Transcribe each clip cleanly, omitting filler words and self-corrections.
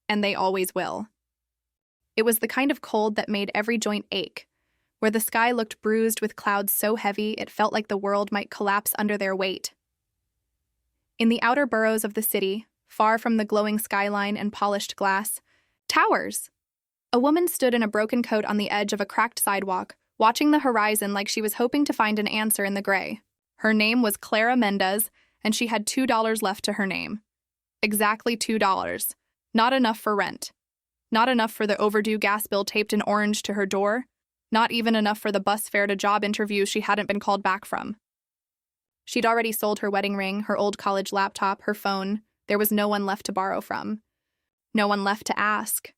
and they always will. It was the kind of cold that made every joint ache, where the sky looked bruised with clouds so heavy it felt like the world might collapse under their weight. In the outer boroughs of the city, far from the glowing skyline and polished glass, towers! A woman stood in a broken coat on the edge of a cracked sidewalk, watching the horizon like she was hoping to find an answer in the gray. Her name was Clara Mendez, and she had $2 left to her name. Exactly $2. Not enough for rent. Not enough for the overdue gas bill taped in orange to her door. Not even enough for the bus fare to job interviews she hadn't been called back from. She'd already sold her wedding ring, her old college laptop, her phone. There was no one left to borrow from. No one left to ask.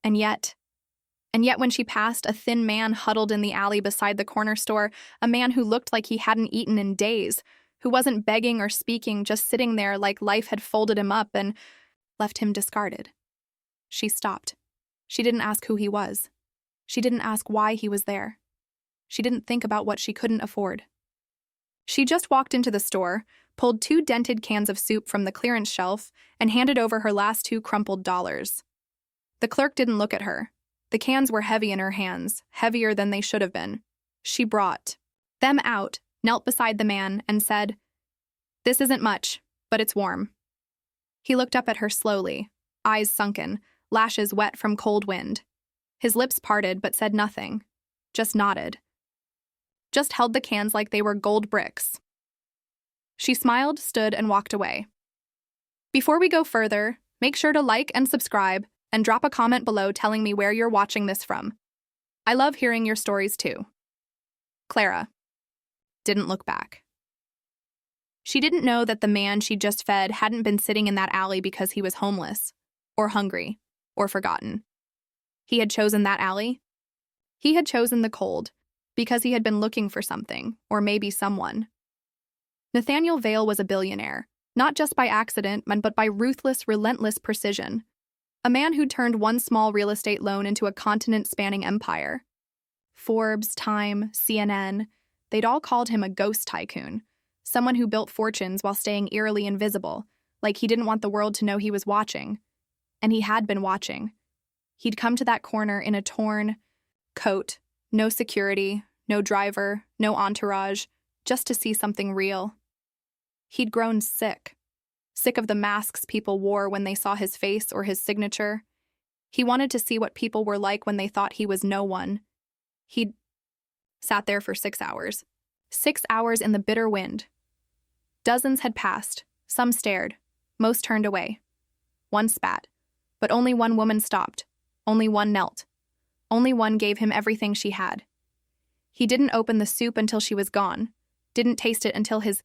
And yet when she passed, a thin man huddled in the alley beside the corner store, a man who looked like he hadn't eaten in days, who wasn't begging or speaking, just sitting there like life had folded him up and left him discarded. She stopped. She didn't ask who he was. She didn't ask why he was there. She didn't think about what she couldn't afford. She just walked into the store, pulled 2 dented cans of soup from the clearance shelf, and handed over her last 2 crumpled dollars. The clerk didn't look at her. The cans were heavy in her hands, heavier than they should have been. She brought them out, knelt beside the man, and said, "This isn't much, but it's warm." He looked up at her slowly, eyes sunken, lashes wet from cold wind. His lips parted but said nothing, just nodded. Just held the cans like they were gold bricks. She smiled, stood, and walked away. Before we go further, make sure to like and subscribe, and drop a comment below telling me where you're watching this from. I love hearing your stories too. Clara didn't look back. She didn't know that the man she just fed hadn't been sitting in that alley because he was homeless, or hungry, or forgotten. He had chosen that alley. He had chosen the cold because he had been looking for something, or maybe someone. Nathaniel Vale was a billionaire, not just by accident, but by ruthless, relentless precision. A man who turned one small real estate loan into a continent-spanning empire. Forbes, Time, CNN, they'd all called him a ghost tycoon, someone who built fortunes while staying eerily invisible, like he didn't want the world to know he was watching. And he had been watching. He'd come to that corner in a torn coat, no security, no driver, no entourage, just to see something real. He'd grown sick of the masks people wore when they saw his face or his signature. He wanted to see what people were like when they thought he was no one. He'd sat there for 6 hours. 6 hours in the bitter wind. Dozens had passed. Some stared. Most turned away. One spat. But only one woman stopped. Only one knelt. Only one gave him everything she had. He didn't open the soup until she was gone. Didn't taste it until his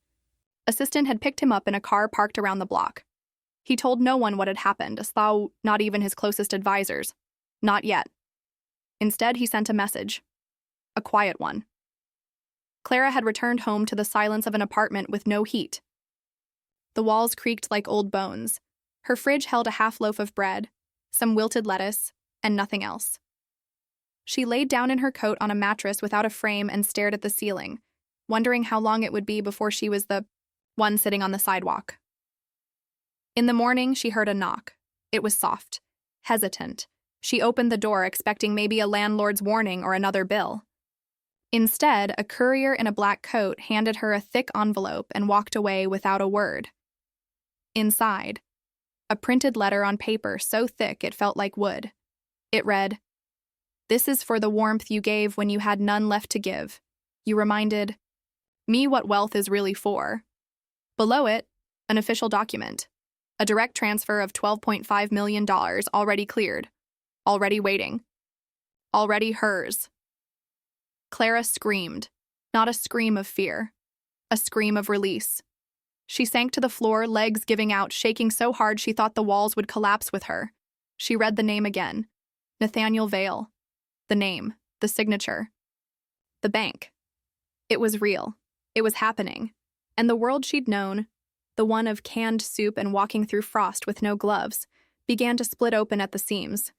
assistant had picked him up in a car parked around the block. He told no one what had happened, as though not even his closest advisors. Not yet. Instead, he sent a message. A quiet one. Clara had returned home to the silence of an apartment with no heat. The walls creaked like old bones. Her fridge held a half loaf of bread, some wilted lettuce, and nothing else. She laid down in her coat on a mattress without a frame and stared at the ceiling, wondering how long it would be before she was the one sitting on the sidewalk. In the morning, she heard a knock. It was soft, hesitant. She opened the door, expecting maybe a landlord's warning or another bill. Instead, a courier in a black coat handed her a thick envelope and walked away without a word. Inside, a printed letter on paper so thick it felt like wood. It read, "This is for the warmth you gave when you had none left to give. You reminded me what wealth is really for." Below it, an official document. A direct transfer of $12.5 million already cleared. Already waiting. Already hers. Clara screamed. Not a scream of fear. A scream of release. She sank to the floor, legs giving out, shaking so hard she thought the walls would collapse with her. She read the name again. Nathaniel Vale. The name. The signature. The bank. It was real. It was happening. And the world she'd known, the one of canned soup and walking through frost with no gloves, began to split open at the seams.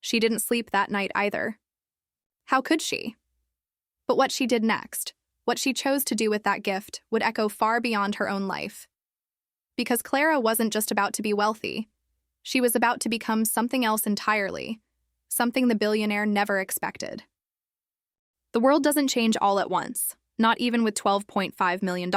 She didn't sleep that night either. How could she? But what she did next, what she chose to do with that gift, would echo far beyond her own life. Because Clara wasn't just about to be wealthy. She was about to become something else entirely, something the billionaire never expected. The world doesn't change all at once, not even with $12.5 million.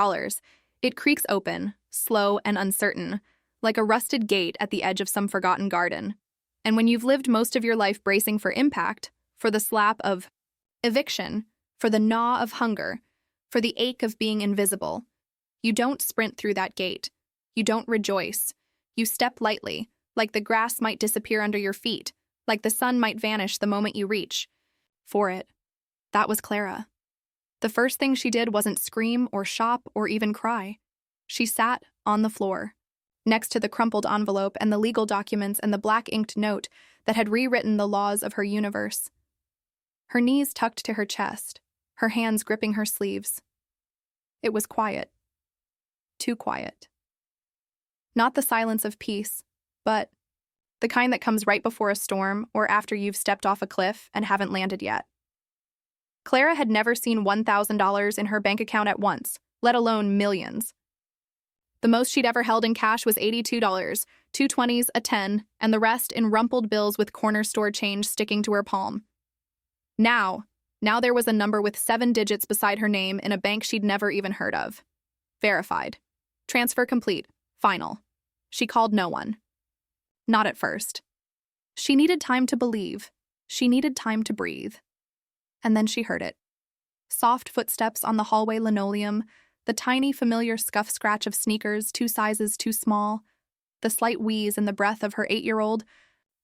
It creaks open, slow and uncertain, like a rusted gate at the edge of some forgotten garden. And when you've lived most of your life bracing for impact, for the slap of eviction, for the gnaw of hunger, for the ache of being invisible, you don't sprint through that gate. You don't rejoice. You step lightly, like the grass might disappear under your feet, like the sun might vanish the moment you reach for it. That was Clara. The first thing she did wasn't scream or shop or even cry. She sat on the floor, next to the crumpled envelope and the legal documents and the black-inked note that had rewritten the laws of her universe. Her knees tucked to her chest, her hands gripping her sleeves. It was quiet. Too quiet. Not the silence of peace, but the kind that comes right before a storm or after you've stepped off a cliff and haven't landed yet. Clara had never seen $1,000 in her bank account at once, let alone millions. The most she'd ever held in cash was $82, 2 20s, a 10, and the rest in rumpled bills with corner store change sticking to her palm. Now there was a number with 7 digits beside her name in a bank she'd never even heard of. Verified. Transfer complete. Final. She called no one. Not at first. She needed time to believe. She needed time to breathe. And then she heard it. Soft footsteps on the hallway linoleum, the tiny familiar scuff-scratch of sneakers 2 sizes too small, the slight wheeze in the breath of her 8-year-old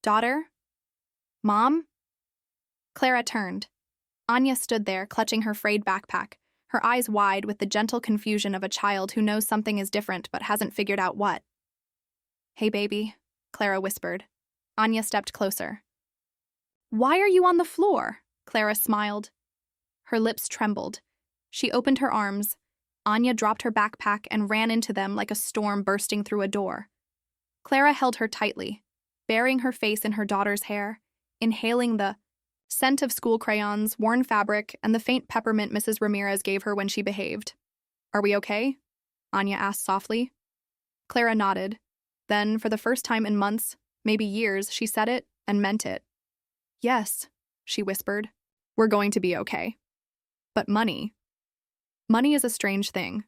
daughter. Mom? Clara turned. Anya stood there, clutching her frayed backpack, her eyes wide with the gentle confusion of a child who knows something is different but hasn't figured out what. Hey, baby, Clara whispered. Anya stepped closer. Why are you on the floor? Clara smiled. Her lips trembled. She opened her arms. Anya dropped her backpack and ran into them like a storm bursting through a door. Clara held her tightly, burying her face in her daughter's hair, inhaling the scent of school crayons, worn fabric, and the faint peppermint Mrs. Ramirez gave her when she behaved. Are we okay? Anya asked softly. Clara nodded. Then, for the first time in months, maybe years, she said it and meant it. Yes, she whispered. We're going to be okay. But money is a strange thing.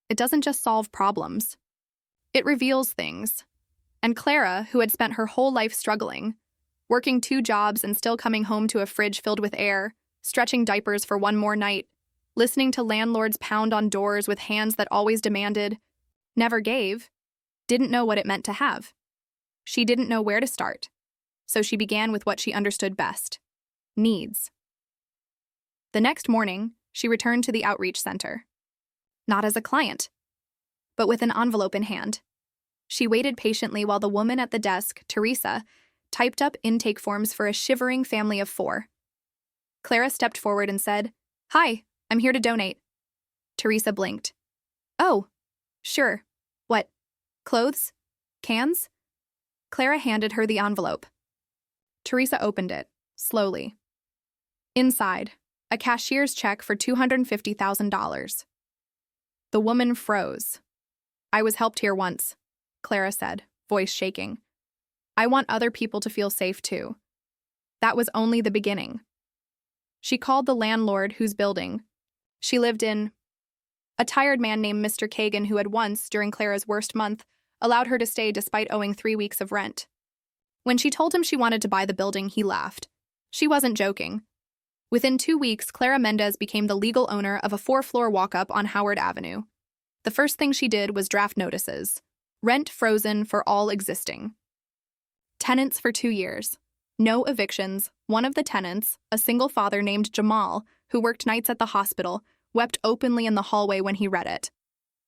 It doesn't just solve problems. It reveals things. And Clara, who had spent her whole life struggling, working 2 jobs and still coming home to a fridge filled with air, stretching diapers for one more night, listening to landlords pound on doors with hands that always demanded, never gave, didn't know what it meant to have. She didn't know where to start. So she began with what she understood best: needs. The next morning, she returned to the outreach center. Not as a client, but with an envelope in hand. She waited patiently while the woman at the desk, Teresa, typed up intake forms for a shivering family of 4. Clara stepped forward and said, "Hi, I'm here to donate." Teresa blinked. "Oh, sure. What? Clothes? Cans?" Clara handed her the envelope. Teresa opened it, slowly. Inside, a cashier's check for $250,000. The woman froze. "I was helped here once," Clara said, voice shaking. "I want other people to feel safe too. That was only the beginning." She called the landlord whose building she lived in, a tired man named Mr. Kagan who had once, during Clara's worst month, allowed her to stay despite owing 3 weeks of rent. When she told him she wanted to buy the building, he laughed. She wasn't joking. Within 2 weeks, Clara Mendez became the legal owner of a 4-floor walk-up on Howard Avenue. The first thing she did was draft notices. Rent frozen for all existing tenants for 2 years. No evictions. One of the tenants, a single father named Jamal, who worked nights at the hospital, wept openly in the hallway when he read it.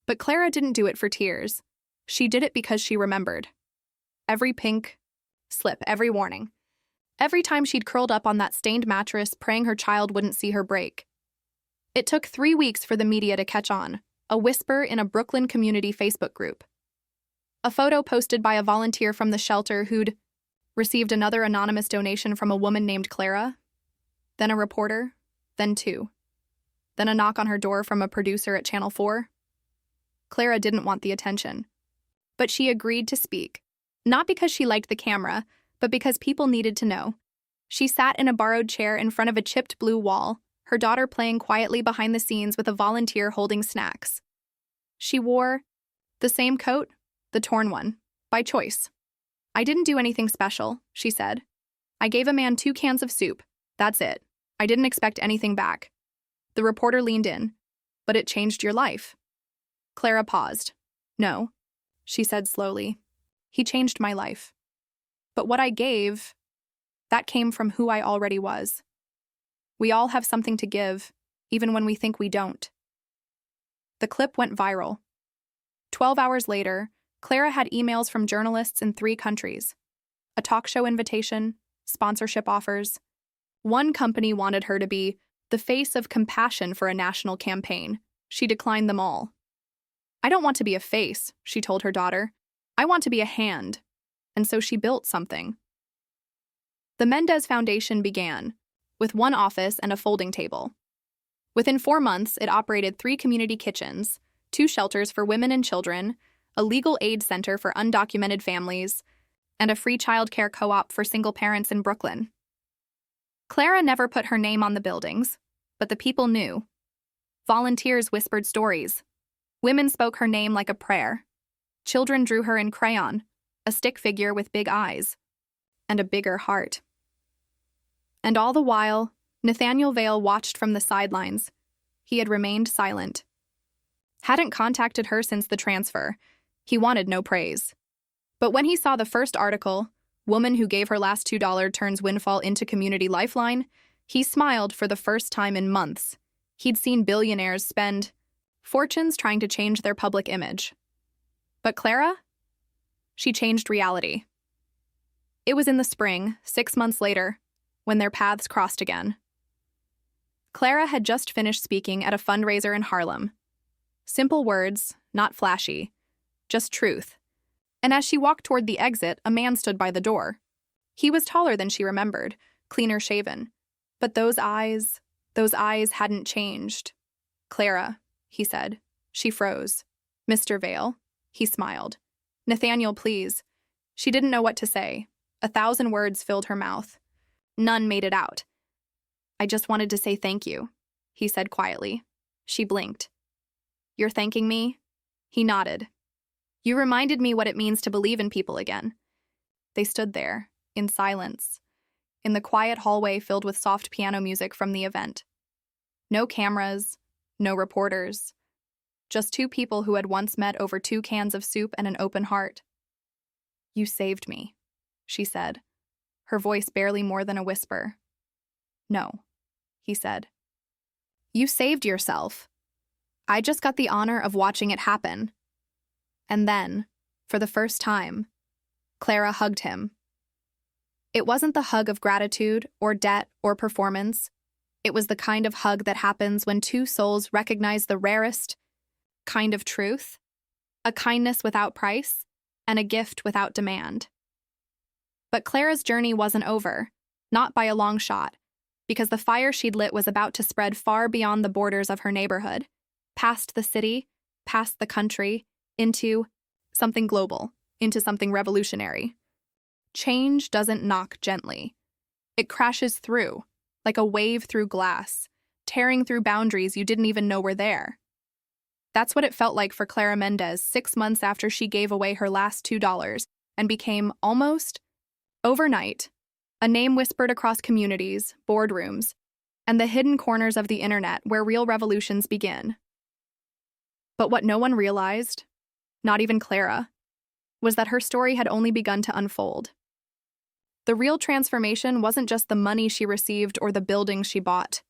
But Clara didn't do it for tears. She did it because she remembered. Every pink slip, every warning. Every time she'd curled up on that stained mattress, praying her child wouldn't see her break. It took 3 weeks for the media to catch on, a whisper in a Brooklyn community Facebook group. A photo posted by a volunteer from the shelter who'd received another anonymous donation from a woman named Clara, then a reporter, then 2. Then a knock on her door from a producer at Channel 4. Clara didn't want the attention, but she agreed to speak. Not because she liked the camera, but because people needed to know. She sat in a borrowed chair in front of a chipped blue wall, her daughter playing quietly behind the scenes with a volunteer holding snacks. She wore the same coat, the torn one, by choice. "I didn't do anything special," she said. "I gave a man 2 cans of soup. That's it. I didn't expect anything back." The reporter leaned in. "But it changed your life." Clara paused. "No," she said slowly. "He changed my life. But what I gave, that came from who I already was. We all have something to give, even when we think we don't." The clip went viral. 12 hours later, Clara had emails from journalists in 3 countries. A talk show invitation, sponsorship offers. One company wanted her to be the face of compassion for a national campaign. She declined them all. "I don't want to be a face," she told her daughter. "I want to be a hand." And so she built something. The Mendez Foundation began, with 1 office and a folding table. Within 4 months, it operated 3 community kitchens, 2 shelters for women and children, a legal aid center for undocumented families, and a free childcare co-op for single parents in Brooklyn. Clara never put her name on the buildings, but the people knew. Volunteers whispered stories. Women spoke her name like a prayer. Children drew her in crayon, a stick figure with big eyes, and a bigger heart. And all the while, Nathaniel Vale watched from the sidelines. He had remained silent. Hadn't contacted her since the transfer. He wanted no praise. But when he saw the first article, "Woman who gave her last $2 turns windfall into community lifeline," he smiled for the first time in months. He'd seen billionaires spend fortunes trying to change their public image. But Clara? She changed reality. It was in the spring, 6 months later, when their paths crossed again. Clara had just finished speaking at a fundraiser in Harlem. Simple words, not flashy, just truth. And as she walked toward the exit, a man stood by the door. He was taller than she remembered, cleaner shaven. But those eyes hadn't changed. "Clara," he said. She froze. "Mr. Vale," he smiled. "Nathaniel, please." She didn't know what to say. 1,000 words filled her mouth. None made it out. "I just wanted to say thank you," he said quietly. She blinked. "You're thanking me?" He nodded. "You reminded me what it means to believe in people again." They stood there, in silence, in the quiet hallway filled with soft piano music from the event. No cameras, no reporters, just 2 people who had once met over 2 cans of soup and an open heart. "You saved me," she said, her voice barely more than a whisper. "No," he said. "You saved yourself. I just got the honor of watching it happen." And then, for the first time, Clara hugged him. It wasn't the hug of gratitude or debt or performance. It was the kind of hug that happens when 2 souls recognize the rarest kind of truth, a kindness without price, and a gift without demand. But Clara's journey wasn't over, not by a long shot, because the fire she'd lit was about to spread far beyond the borders of her neighborhood, past the city, past the country, into something global, into something revolutionary. Change doesn't knock gently. It crashes through, like a wave through glass, tearing through boundaries you didn't even know were there. That's what it felt like for Clara Mendez 6 months after she gave away her last $2 and became almost, overnight, a name whispered across communities, boardrooms, and the hidden corners of the internet where real revolutions begin. But what no one realized, not even Clara, was that her story had only begun to unfold. The real transformation wasn't just the money she received or the buildings she bought.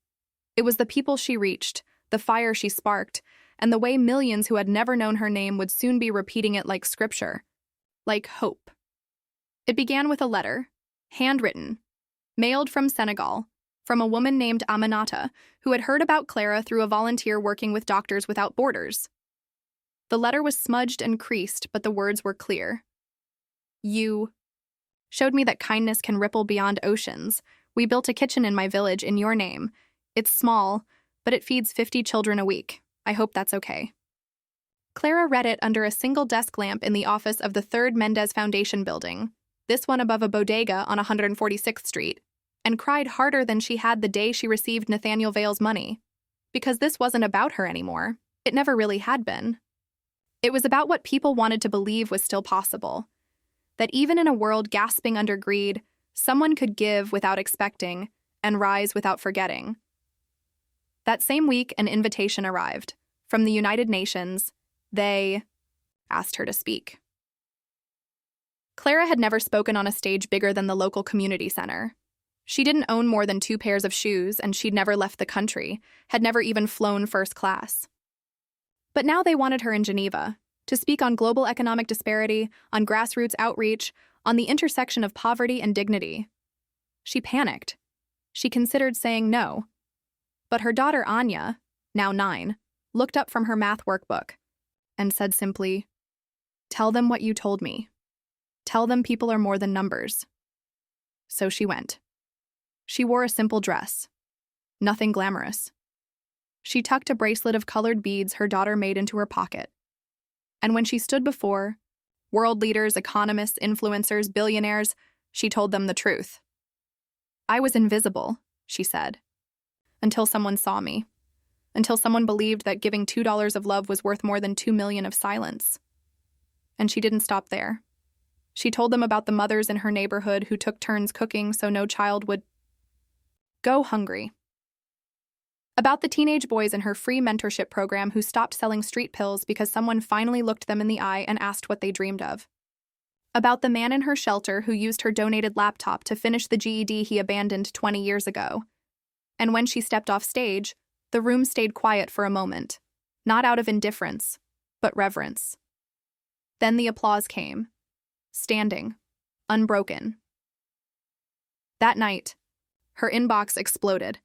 It was the people she reached, the fire she sparked, and the way millions who had never known her name would soon be repeating it like scripture, like hope. It began with a letter, handwritten, mailed from Senegal, from a woman named Aminata, who had heard about Clara through a volunteer working with Doctors Without Borders. The letter was smudged and creased, but the words were clear. "You showed me that kindness can ripple beyond oceans. We built a kitchen in my village in your name. It's small, but it feeds 50 children a week. I hope that's okay." Clara read it under a single desk lamp in the office of the 3rd Mendez Foundation building, this one above a bodega on 146th Street, and cried harder than she had the day she received Nathaniel Vale's money. Because this wasn't about her anymore. It never really had been. It was about what people wanted to believe was still possible. That even in a world gasping under greed, someone could give without expecting and rise without forgetting. That same week, an invitation arrived. From the United Nations, they asked her to speak. Clara had never spoken on a stage bigger than the local community center. She didn't own more than 2 pairs of shoes, and she'd never left the country, had never even flown first class. But now they wanted her in Geneva, to speak on global economic disparity, on grassroots outreach, on the intersection of poverty and dignity. She panicked. She considered saying no. But her daughter Anya, now 9, looked up from her math workbook and said simply, "Tell them what you told me. Tell them people are more than numbers." So she went. She wore a simple dress. Nothing glamorous. She tucked a bracelet of colored beads her daughter made into her pocket. And when she stood before world leaders, economists, influencers, billionaires, she told them the truth. "I was invisible," she said, "until someone saw me. Until someone believed that giving $2 of love was worth more than 2 million of silence." And she didn't stop there. She told them about the mothers in her neighborhood who took turns cooking so no child would go hungry. About the teenage boys in her free mentorship program who stopped selling street pills because someone finally looked them in the eye and asked what they dreamed of. About the man in her shelter who used her donated laptop to finish the GED he abandoned 20 years ago. And when she stepped off stage, the room stayed quiet for a moment, not out of indifference, but reverence. Then the applause came, standing, unbroken. That night, her inbox exploded.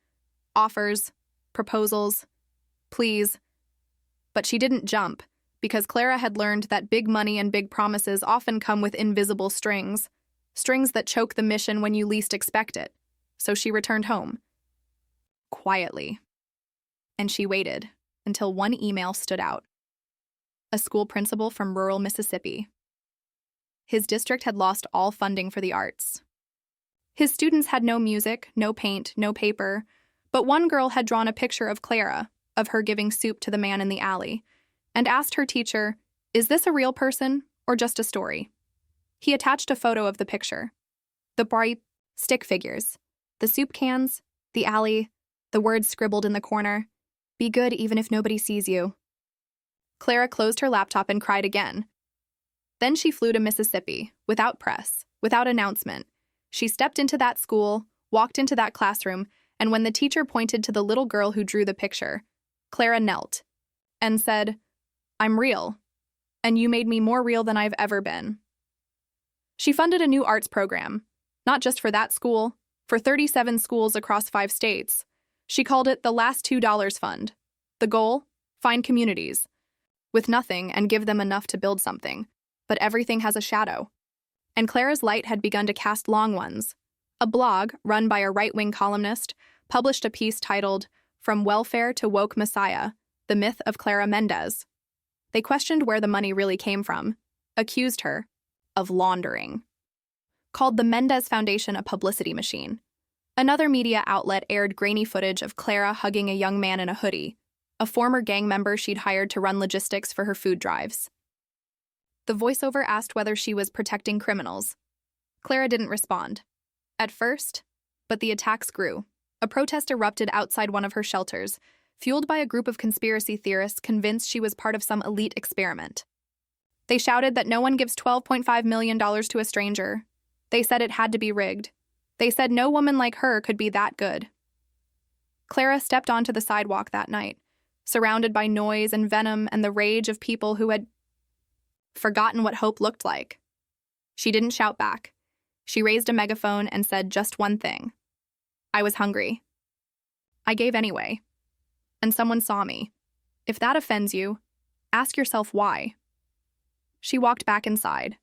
Offers, proposals, pleas. But she didn't jump, because Clara had learned that big money and big promises often come with invisible strings, strings that choke the mission when you least expect it. So she returned home. Quietly. And she waited until one email stood out. A school principal from rural Mississippi. His district had lost all funding for the arts. His students had no music, no paint, no paper, but one girl had drawn a picture of Clara, of her giving soup to the man in the alley, and asked her teacher, "Is this a real person or just a story?" He attached a photo of the picture. The bright stick figures, the soup cans, the alley, the words scribbled in the corner, "Be good even if nobody sees you." Clara closed her laptop and cried again. Then she flew to Mississippi, without press, without announcement. She stepped into that school, walked into that classroom, and when the teacher pointed to the little girl who drew the picture, Clara knelt and said, "I'm real, and you made me more real than I've ever been." She funded a new arts program, not just for that school, for 37 schools across 5 states. She called it the Last $2 Fund. The goal? Find communities with nothing and give them enough to build something. But everything has a shadow. And Clara's light had begun to cast long ones. A blog, run by a right-wing columnist, published a piece titled, "From Welfare to Woke Messiah, The Myth of Clara Mendez." They questioned where the money really came from, accused her of laundering. Called the Mendez Foundation a publicity machine. Another media outlet aired grainy footage of Clara hugging a young man in a hoodie, a former gang member she'd hired to run logistics for her food drives. The voiceover asked whether she was protecting criminals. Clara didn't respond. At first, but the attacks grew. A protest erupted outside one of her shelters, fueled by a group of conspiracy theorists convinced she was part of some elite experiment. They shouted that no one gives $12.5 million to a stranger. They said it had to be rigged. They said no woman like her could be that good. Clara stepped onto the sidewalk that night, surrounded by noise and venom and the rage of people who had forgotten what hope looked like. She didn't shout back. She raised a megaphone and said just one thing. "I was hungry. I gave anyway. And someone saw me. If that offends you, ask yourself why." She walked back inside.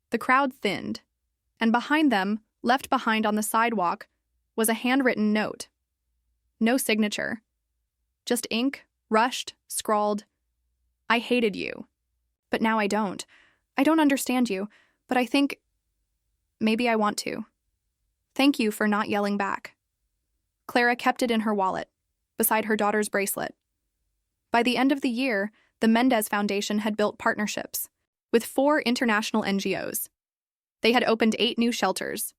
The crowd thinned, and behind them, left behind on the sidewalk, was a handwritten note. No signature. Just ink, rushed, scrawled, I hated you. But now I don't. I don't understand you, but I think maybe I want to. Thank you for not yelling back. Clara kept it in her wallet, beside her daughter's bracelet. By the end of the year, the Mendez Foundation had built partnerships with 4 international NGOs. They had opened 8 new shelters.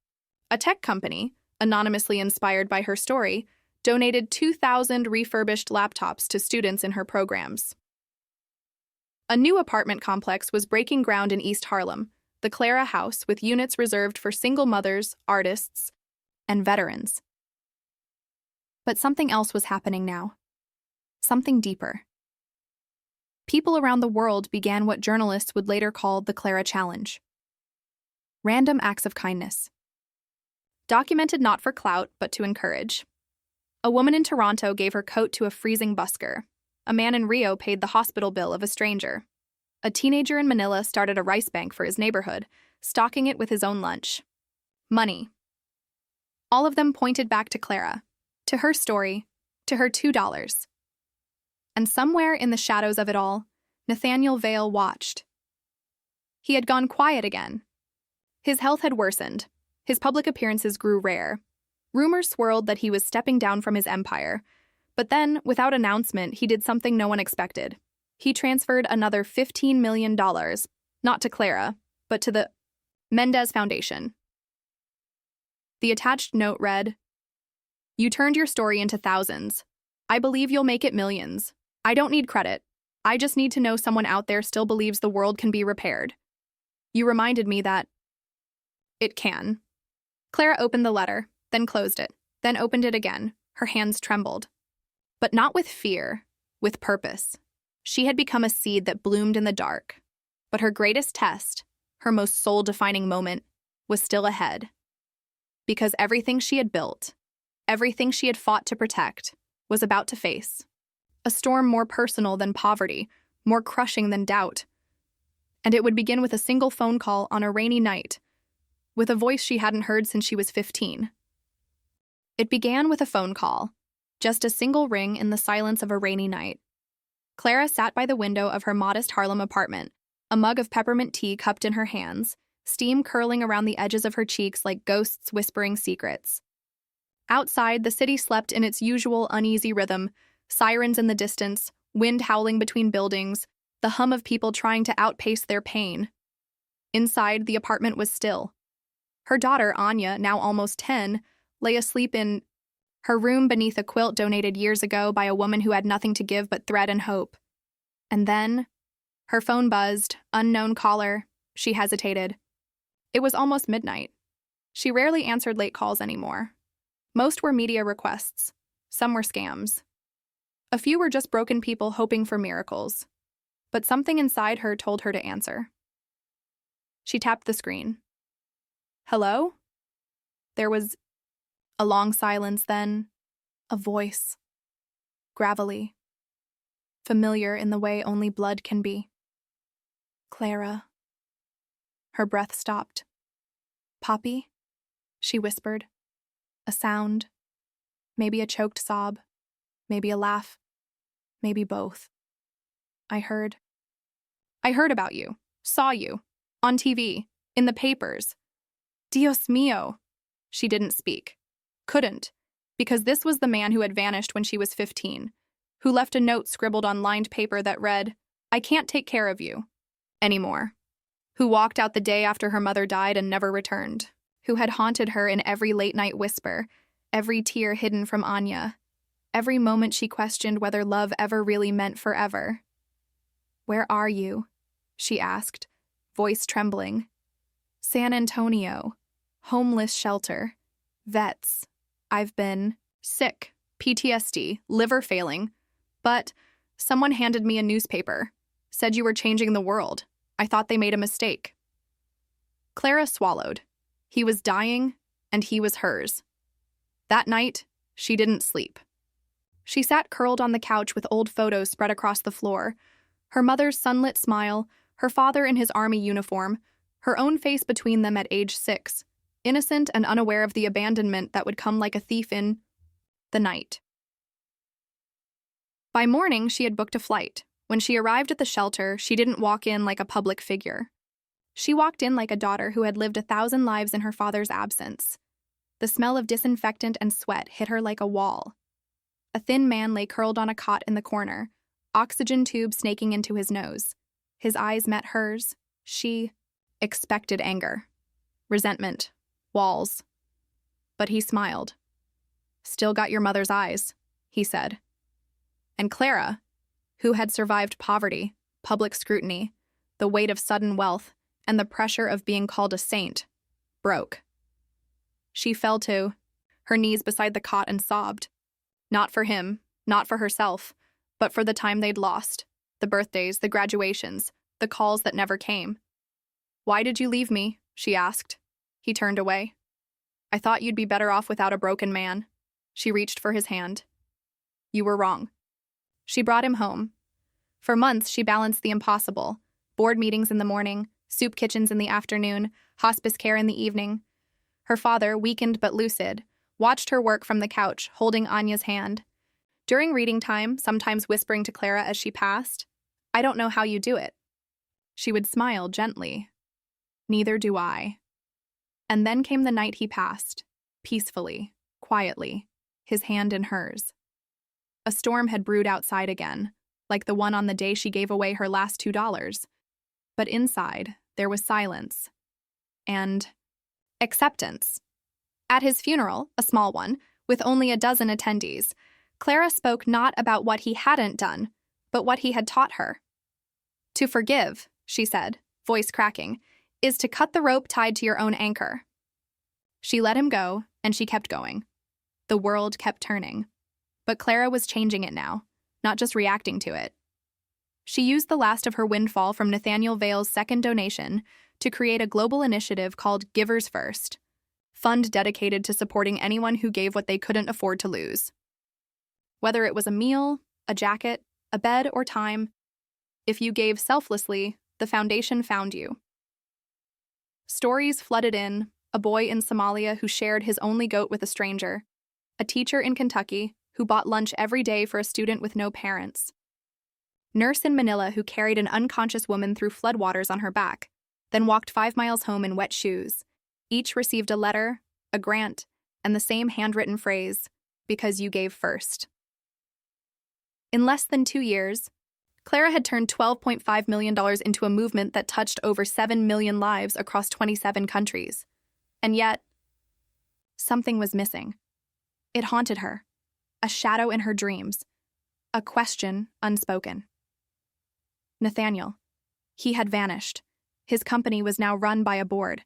A tech company, anonymously inspired by her story, donated 2,000 refurbished laptops to students in her programs. A new apartment complex was breaking ground in East Harlem, the Clara House, with units reserved for single mothers, artists, and veterans. But something else was happening now. Something deeper. People around the world began what journalists would later call the Clara Challenge. Random acts of kindness. Documented not for clout, but to encourage. A woman in Toronto gave her coat to a freezing busker. A man in Rio paid the hospital bill of a stranger. A teenager in Manila started a rice bank for his neighborhood, stocking it with his own lunch. Money. All of them pointed back to Clara, to her story, to her $2. And somewhere in the shadows of it all, Nathaniel Vale watched. He had gone quiet again. His health had worsened. His public appearances grew rare. Rumors swirled that he was stepping down from his empire. But then, without announcement, he did something no one expected. He transferred another $15 million, not to Clara, but to the Mendez Foundation. The attached note read, "You turned your story into thousands. I believe you'll make it millions. I don't need credit. I just need to know someone out there still believes the world can be repaired. You reminded me that it can." Clara opened the letter, then closed it, then opened it again. Her hands trembled. But not with fear, with purpose. She had become a seed that bloomed in the dark. But her greatest test, her most soul-defining moment, was still ahead. Because everything she had built, everything she had fought to protect, was about to face. A storm more personal than poverty, more crushing than doubt. And it would begin with a single phone call on a rainy night, with a voice she hadn't heard since she was 15. It began with a phone call, just a single ring in the silence of a rainy night. Clara sat by the window of her modest Harlem apartment, a mug of peppermint tea cupped in her hands, steam curling around the edges of her cheeks like ghosts whispering secrets. Outside, the city slept in its usual uneasy rhythm, sirens in the distance, wind howling between buildings, the hum of people trying to outpace their pain. Inside, the apartment was still. Her daughter, Anya, now almost 10, lay asleep in her room beneath a quilt donated years ago by a woman who had nothing to give but thread and hope. And then, her phone buzzed, unknown caller. She hesitated. It was almost midnight. She rarely answered late calls anymore. Most were media requests. Some were scams. A few were just broken people hoping for miracles. But something inside her told her to answer. She tapped the screen. "Hello?" There was a long silence, then a voice. Gravelly. Familiar in the way only blood can be. "Clara." Her breath stopped. "Poppy?" she whispered. A sound. Maybe a choked sob. Maybe a laugh. Maybe both. I heard about you. Saw you. On TV. In the papers. Dios mío. She didn't speak. Couldn't. Because this was the man who had vanished when she was 15. Who left a note scribbled on lined paper that read, "I can't take care of you anymore." Who walked out the day after her mother died and never returned. Who had haunted her in every late-night whisper, every tear hidden from Anya, every moment she questioned whether love ever really meant forever. "Where are you?" she asked, voice trembling. "San Antonio. Homeless shelter. Vets. I've been sick, PTSD, liver failing. But someone handed me a newspaper. Said you were changing the world. I thought they made a mistake." Clara swallowed. He was dying, and he was hers. That night, she didn't sleep. She sat curled on the couch with old photos spread across the floor. Her mother's sunlit smile, her father in his army uniform, her own face between them at age 6, innocent and unaware of the abandonment that would come like a thief in the night. By morning, she had booked a flight, When she arrived at the shelter, she didn't walk in like a public figure. She walked in like a daughter who had lived 1,000 lives in her father's absence. The smell of disinfectant and sweat hit her like a wall. A thin man lay curled on a cot in the corner, oxygen tube snaking into his nose. His eyes met hers. She expected anger, resentment, walls. But he smiled. "Still got your mother's eyes," he said. And Clara, who had survived poverty, public scrutiny, the weight of sudden wealth, and the pressure of being called a saint, broke. She fell to her knees beside the cot and sobbed. Not for him, not for herself, but for the time they'd lost, the birthdays, the graduations, the calls that never came. "Why did you leave me?" she asked. He turned away. "I thought you'd be better off without a broken man." She reached for his hand. "You were wrong." She brought him home. For months, she balanced the impossible: board meetings in the morning, soup kitchens in the afternoon, hospice care in the evening. Her father, weakened but lucid, watched her work from the couch, holding Anya's hand. During reading time, sometimes whispering to Clara as she passed, "I don't know how you do it." She would smile gently. "Neither do I." And then came the night he passed, peacefully, quietly, his hand in hers. A storm had brewed outside again, like the one on the day she gave away her last $2. But inside, there was silence. And acceptance. At his funeral, a small one, with only a dozen attendees, Clara spoke not about what he hadn't done, but what he had taught her. "To forgive," she said, voice cracking, "is to cut the rope tied to your own anchor." She let him go, and she kept going. The world kept turning. But Clara was changing it now, not just reacting to it. She used the last of her windfall from Nathaniel Vale's second donation to create a global initiative called Givers First, fund dedicated to supporting anyone who gave what they couldn't afford to lose. Whether it was a meal, a jacket, a bed, or time, if you gave selflessly, the foundation found you. Stories flooded in: a boy in Somalia who shared his only goat with a stranger, a teacher in Kentucky who bought lunch every day for a student with no parents, nurse in Manila who carried an unconscious woman through floodwaters on her back, then walked 5 miles home in wet shoes. Each received a letter, a grant, and the same handwritten phrase, "Because you gave first." In less than 2 years, Clara had turned $12.5 million into a movement that touched over 7 million lives across 27 countries. And yet, something was missing. It haunted her, a shadow in her dreams, a question unspoken. Nathaniel. He had vanished. His company was now run by a board.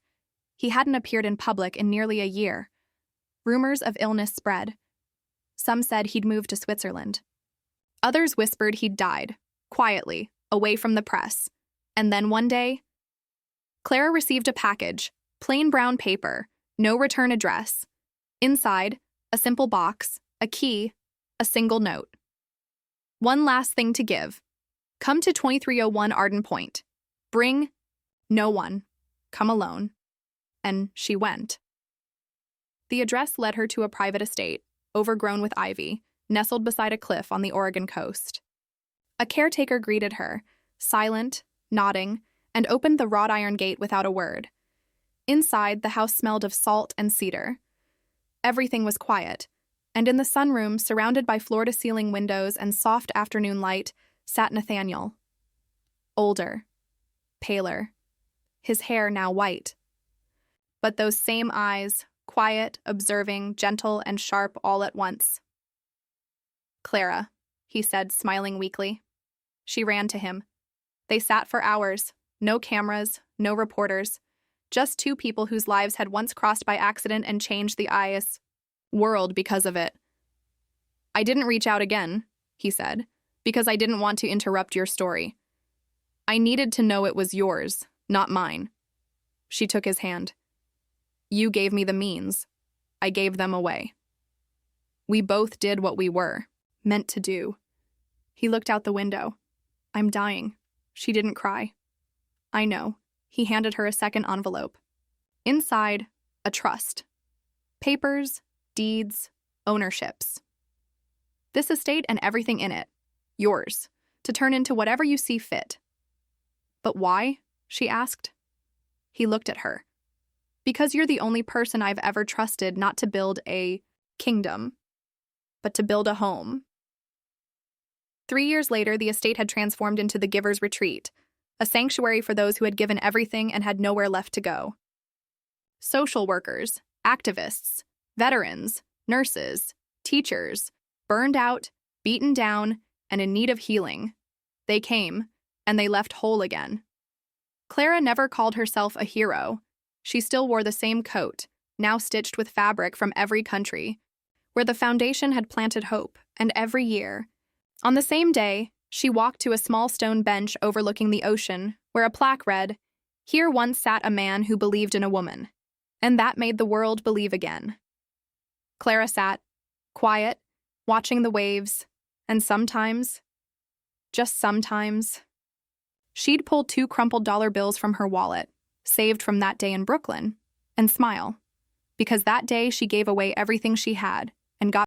He hadn't appeared in public in nearly a year. Rumors of illness spread. Some said he'd moved to Switzerland. Others whispered he'd died, quietly, away from the press. And then one day, Clara received a package, plain brown paper, no return address. Inside, a simple box, a key, a single note. "One last thing to give. Come to 2301 Arden Point. Bring no one. Come alone." And she went. The address led her to a private estate, overgrown with ivy, nestled beside a cliff on the Oregon coast. A caretaker greeted her, silent, nodding, and opened the wrought iron gate without a word. Inside, the house smelled of salt and cedar. Everything was quiet, and in the sunroom, surrounded by floor-to-ceiling windows and soft afternoon light, sat Nathaniel. Older, paler, his hair now white. But those same eyes, quiet, observing, gentle, and sharp all at once. "Clara," he said, smiling weakly. She ran to him. They sat for hours, no cameras, no reporters, just two people whose lives had once crossed by accident and changed the world because of it. "I didn't reach out again," he said, "because I didn't want to interrupt your story. I needed to know it was yours, not mine." She took his hand. "You gave me the means. I gave them away. We both did what we were meant to do." He looked out the window. "I'm dying." She didn't cry. "I know." He handed her a second envelope. Inside, a trust. Papers, deeds, ownerships. "This estate and everything in it. Yours. to turn into whatever you see fit. But why? She asked. He looked at her. Because you're the only person I've ever trusted not to build a kingdom, but to build a home. 3 years later, the estate had transformed into the Giver's Retreat, a sanctuary for those who had given everything and had nowhere left to go. Social workers, activists, veterans, nurses, teachers, burned out, beaten down, and in need of healing. They came, and they left whole again. Clara never called herself a hero. She still wore the same coat, now stitched with fabric from every country, where the foundation had planted hope, and every year, on the same day, she walked to a small stone bench overlooking the ocean, where a plaque read, "Here once sat a man who believed in a woman," and that made the world believe again. Clara sat, quiet, watching the waves, and sometimes, just sometimes, she'd pull 2 crumpled dollar bills from her wallet, saved from that day in Brooklyn, and smile, because that day she gave away everything she had and got